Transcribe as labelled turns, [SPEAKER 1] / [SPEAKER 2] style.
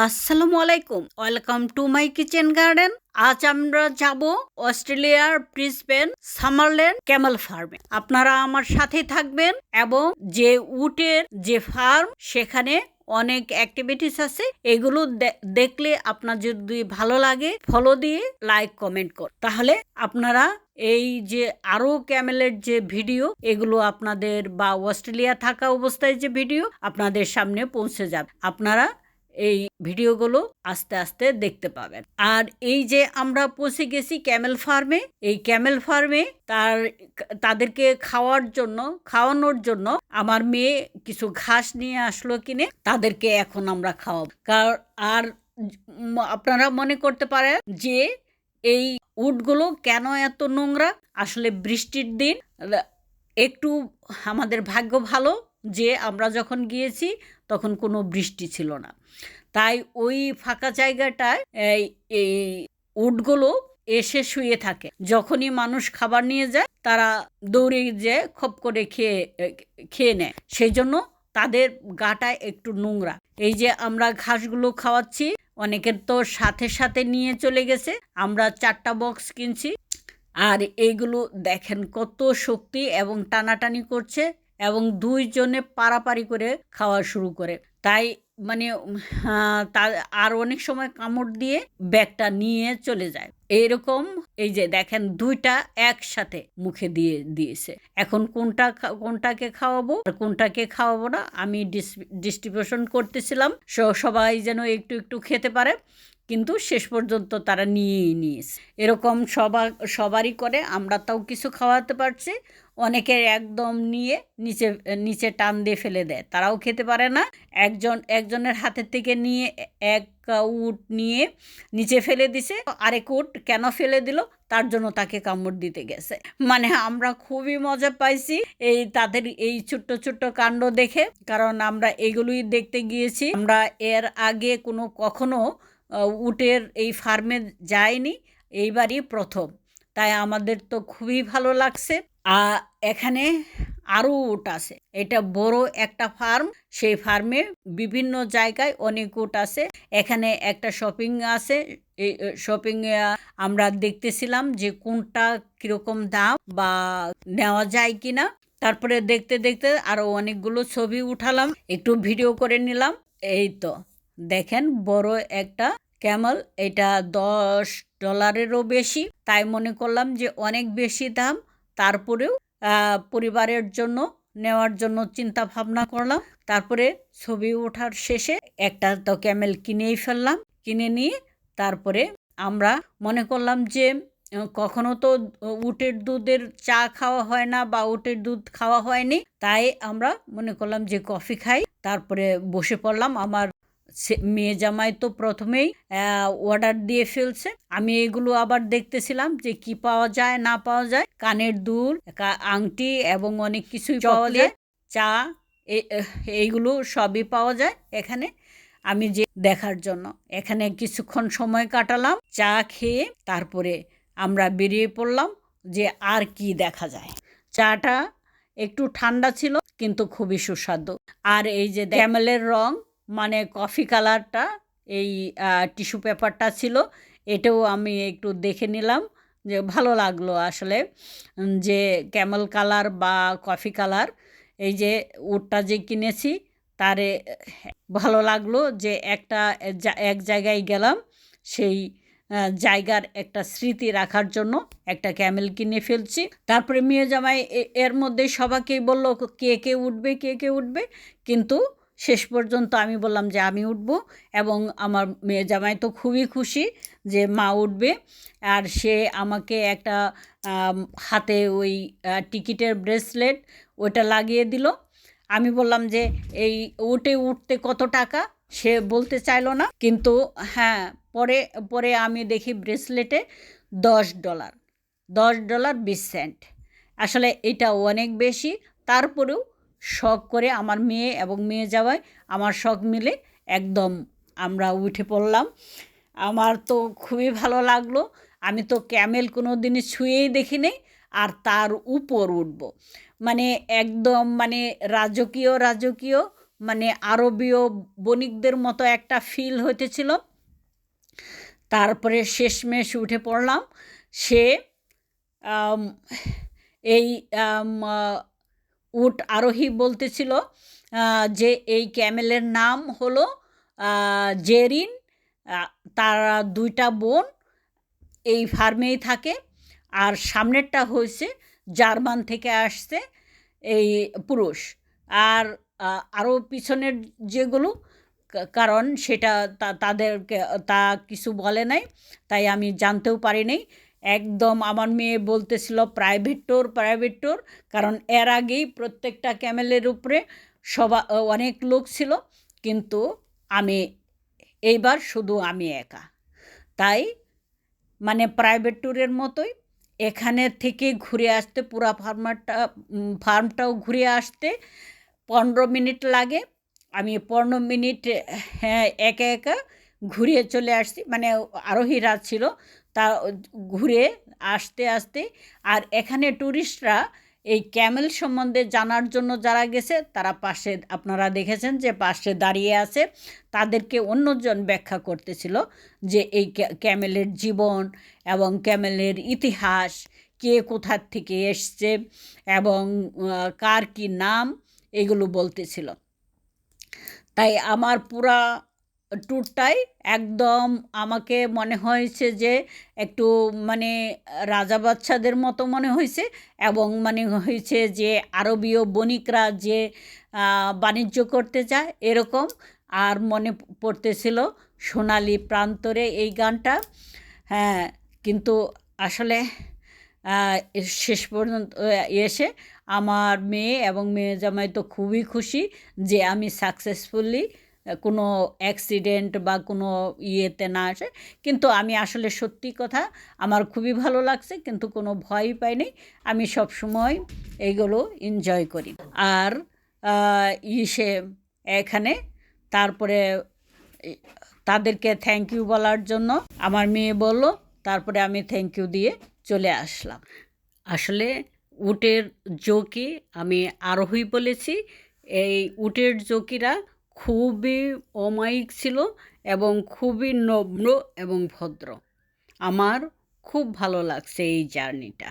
[SPEAKER 1] আসসালামু আলাইকুম, welcome to my kitchen garden. আজ আমরা যাব অস্ট্রেলিয়ার ব্রিসবেন সামারল্যান্ড ক্যামেল ফার্মে। আপনারা আমার সাথে থাকবেন এবং যে উটের যে ফার্ম সেখানে অনেক অ্যাক্টিভিটিস আছে, এগুলো দেখলে আপনার যদি ভালো লাগে ফলো দিয়ে লাইক কমেন্ট কর, তাহলে আপনারা এই যে আরো ক্যামেলের যে ভিডিও এগুলো আপনাদের বা অস্ট্রেলিয়া থাকা অবস্থায় যে ভিডিও আপনাদের সামনে পৌঁছে যাবে। আপনারা এই ভিডিওগুলো আস্তে আস্তে দেখতে পাবেন। আর এই যে আমরা পৌঁছে গেছি ক্যামেল ফার্মে, এই ক্যামেল ফার্মে তাদেরকে খাওয়ানোর জন্য আমার মেয়ে কিছু ঘাস নিয়ে আসলো কিনে, তাদেরকে এখন আমরা খাওয়াবো। আর আপনারা মনে করতে পারেন যে এই উটগুলো কেন এত নোংরা। আসলে বৃষ্টির দিন, একটু আমাদের ভাগ্য ভালো যে আমরা যখন গিয়েছি তখন কোনো বৃষ্টি ছিল না, তাই ওই ফাঁকা জায়গাটায় এই উটগুলো এসে শুয়ে থাকে। যখনই মানুষ খাবার নিয়ে যায় তারা দৌড়ে যেয়ে খপ করে খেয়ে নেয়, সেই জন্য তাদের গাটা একটু নোংরা। এই যে আমরা ঘাসগুলো খাওয়াচ্ছি, অনেকের তো সাথে সাথে নিয়ে চলে গেছে। আমরা 4টা বক্স কিনছি, আর এইগুলো দেখেন কত শক্তি এবং টানাটানি করছে এবং 2 জনে পারাপারি করে খাওয়া শুরু করে। তাই মানে আর অনেক সময় কামড় দিয়ে ব্যাগটা নিয়ে চলে যায় এরকম। এই যে দেখেন 2টা একসাথে মুখে দিয়েছে। এখন কোনটাকে খাওয়াবো আর কোনটাকে খাওয়াবো না আমি ডিস্ট্রিবিউশন করতেছিলাম, সবাই যেন একটু একটু খেতে পারে, কিন্তু শেষ পর্যন্ত তারা নিয়েই নিয়েছে। এরকম সবারই করে, আমরা তাও কিছু খাওয়াতে পারছি। অনেকের একদম নিয়ে নিচে টান দিয়ে ফেলে দেয়, তারাও খেতে পারে না। একজনের হাতের থেকে নিয়ে এক উট নিয়ে নিচে ফেলে দিছে, আরেক উট কেন ফেলে দিল তার জন্য তাকে কামড় দিতে গেছে। মানে আমরা খুবই মজা পাইছি তাদের এই ছোট্ট ছোট্ট কাণ্ড দেখে, কারণ আমরা এগুলোই দেখতে গিয়েছি। আমরা এর আগে কখনো উটের এই ফার্মে যায়নি, এইবারই প্রথম, তাই আমাদের তো খুবই ভালো লাগছে। এখানে আরও উট আছে, এটা বড় একটা ফার্ম। সেই ফার্মে বিভিন্ন জায়গায় অনেক উট আছে। এখানে একটা শপিং আছে, এই শপিং আমরা দেখতেছিলাম যে কোনটা কিরকম দাম বা নেওয়া যায় কিনা। তারপরে দেখতে দেখতে আরো অনেকগুলো ছবি উঠালাম, একটু ভিডিও করে নিলাম। এই তো দেখেন বড় একটা ক্যামেল, এটা $10-এরও বেশি। তাই মনে করলাম যে অনেক বেশি দাম, তারপরেও পরিবারের জন্য নেওয়ার জন্য চিন্তা ভাবনা করলাম। তারপরে ছবি ওঠার শেষে একটা তো ক্যামেল কিনেই ফেললাম। কিনে নিয়ে তারপরে আমরা মনে করলাম যে কখনো তো উটের দুধের চা খাওয়া হয় না বা উটের দুধ খাওয়া হয়নি, তাই আমরা মনে করলাম যে কফি খাই। তারপরে বসে পড়লাম। আমার মেয়ে জামাই তো প্রথমেই অর্ডার দিয়ে ফেলছে। আমি এগুলো আবার দেখতেছিলাম যে কি পাওয়া যায় না পাওয়া যায়। কানের দুল, আংটি এবং অনেক কিছুই পাওয়া যায়, চা, এইগুলো সবই পাওয়া যায় এখানে। আমি যে দেখার জন্য এখানে কিছুক্ষণ সময় কাটালাম চা খেয়ে। তারপরে আমরা বেরিয়ে পড়লাম যে আর কি দেখা যায়। চাটা একটু ঠান্ডা ছিল কিন্তু খুবই সুস্বাদু। আর এই যে ক্যামেলের রং মানে কফি কালারটা, এই টিস্যু পেপারটা ছিল, এটাও আমি একটু দেখে নিলাম যে ভালো লাগলো আসলে, যে ক্যামেল কালার বা কফি কালার। এই যে উটটা যে কিনেছি তারে ভালো লাগলো যে এক জায়গায় গেলাম, সেই জায়গার একটা স্মৃতি রাখার জন্য একটা ক্যামেল কিনে ফেলছি। তারপরে মেয়ে জামাই এর মধ্যে সবাইকেই বললো কে কে উঠবে, কিন্তু শেষ পর্যন্ত আমি বললাম যে আমি উঠব, এবং আমার মেয়ে জামাই তো খুবই খুশি যে মা উঠবে। আর সে আমাকে একটা হাতে ওই টিকিটের ব্রেসলেট ওটা লাগিয়ে দিল। আমি বললাম যে এই উঠতে কত টাকা, সে বলতে চাইলো না, কিন্তু হ্যাঁ পরে আমি দেখি ব্রেসলেটে $10, $10.20। আসলে এটা অনেক বেশি। তারপরেও শখ করে আমার মেয়ে এবং মেয়ে যাওয়ায় আমার শখ মিলে একদম আমরা উঠে পড়লাম। আমার তো খুবই ভালো লাগলো। আমি তো ক্যামেল কোনো দিনই ছুঁয়েই দেখিনি, আর তার উপর উঠব মানে একদম মানে রাজকীয় মানে আরবীয় বণিকদের মতো একটা ফিল হইতেছিল। তারপরে শেষমেশ উঠে পড়লাম। সে আম, এই উট আরোহী বলতেছিল যে এই ক্যামেলের নাম হলো জেরিন। তার দুইটা বোন এই ফার্মেই থাকে, আর সামনেরটা হয়েছে জার্মান থেকে আসছে এই পুরুষ। আর আরও পিছনের যেগুলো, কারণ সেটা তাদেরকে তা কিছু বলে নাই, তাই আমি জানতেও পারি নাই। একদম আমার মেয়ে বলতেছিল প্রাইভেট টোর, প্রাইভেট টোর, কারণ এর আগেই প্রত্যেকটা ক্যামেলের উপরে অনেক লোক ছিল, কিন্তু আমি এইবার শুধু আমি একা। তাই মানে প্রাইভেট ট্যুরের মতোই এখানের থেকে ঘুরে আসতে, পুরা ফার্মটাও ঘুরে আসতে 15 মিনিট লাগে। আমি 15 মিনিট হ্যাঁ একা একা ঘুরে চলে আসছি, মানে আরোহীরা ছিল তা ঘুরে আসতে আসতে। আর এখানে ট্যুরিস্টরা এই ক্যামেল সম্বন্ধে জানার জন্য যারা গেছে তারা পাশে, আপনারা দেখেছেন যে পাশে দাঁড়িয়ে আছে, তাদেরকে অন্যজন ব্যাখ্যা করতেছিল যে এই ক্যামেলের জীবন এবং ক্যামেলের ইতিহাস, কে কোথার থেকে এসছে এবং কার কি নাম, এগুলো বলতেছিল। তাই আমার পুরা ট্যুরটাই একদম আমাকে মনে হয়েছে যে একটু মানে রাজা বাদশাদের মতো মনে হয়েছে, এবং মানে হয়েছে যে আরবীয় বণিকরা যে বাণিজ্য করতে যায় এরকম। আর মনে পড়তেছিল সোনালি প্রান্তরে এই গানটা। হ্যাঁ, কিন্তু আসলে শেষ পর্যন্ত এসে আমার মেয়ে এবং মেয়ে জামাই তো খুবই খুশি যে আমি সাকসেসফুলি কোনো অ্যাক্সিডেন্ট বা কোনো ইয়েতে না আসে। কিন্তু আমি আসলে সত্যি কথা আমার খুবই ভালো লাগছে, কিন্তু কোনো ভয়ই পাইনি। আমি সবসময় এইগুলো এনজয় করি। আর ইসে এখানে তারপরে তাদেরকে থ্যাংক ইউ বলার জন্য আমার মেয়ে বলল, তারপরে আমি থ্যাংক ইউ দিয়ে চলে আসলাম। আসলে উটের জোকি আমি আরোহী বলেছি। এই উটের জোকিরা খুবই অমায়িক ছিল এবং খুবই নম্র এবং ভদ্র। আমার খুব ভালো লাগছে এই জার্নিটা।